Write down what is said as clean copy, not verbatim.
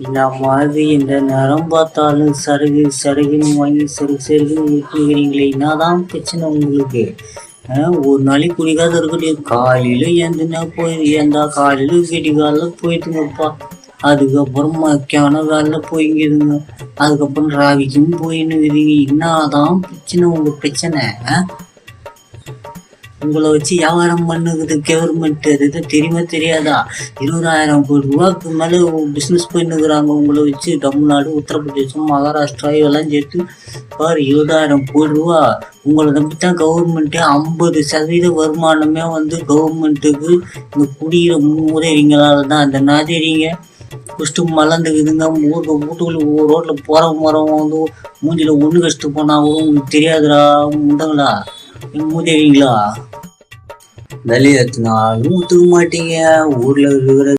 இந்த மாதிரி இந்த நேரம் பார்த்தாலும் சருகு சருகுன்னு வாங்கி சருகுன்னு ஊற்றுகிறீங்களே, என்னதான் பிரச்சனை உங்களுக்கு? ஒரு நாளைக்கு குடிக்காத இருக்கட்டும், காலையில ஏந்துனா ஏந்தா காலையில விடிகால போயிட்டுங்கப்பா, அதுக்கப்புறம் மக்கியான வேலைல போய்ங்கிதுங்க, அதுக்கப்புறம் ராவிக்கும் போயின்னுக்குறீங்க. என்னதான் பிரச்சனை உங்க பிரச்சனை? உங்களை வச்சு வியாபாரம் பண்ணுக்குது கவர்மெண்ட், அது தெரியுமா தெரியாதா? 20,000 கோடி ரூபாய்க்கு மேலே பிஸ்னஸ் பண்ணிக்கிறாங்க உங்களை வச்சு. தமிழ்நாடு, உத்தரப்பிரதேசம், மகாராஷ்டிரா இதெல்லாம் சேர்த்து பாரு 20,000 கோடி ரூபா. உங்களை நம்பித்தான் கவர்மெண்ட்டே 50% வருமானமே வந்து கவர்மெண்ட்டுக்கு இந்த குடியிற மூதைவங்களால தான். அந்த நாதிரிங்க குஷ்டு மலர்ந்துக்குதுங்க. வீட்டுக்குள்ள ரோட்டில் போகிற மரம் வந்து மூஞ்சில் ஒன்று கஷ்டம் போனால் கூட உங்களுக்கு தெரியாதுடா முண்டங்களா, மூதேவிங்களா? வெளியேற்றினாலும் ஒத்துக்க மாட்டீங்க. ஊரில் இருக்கிற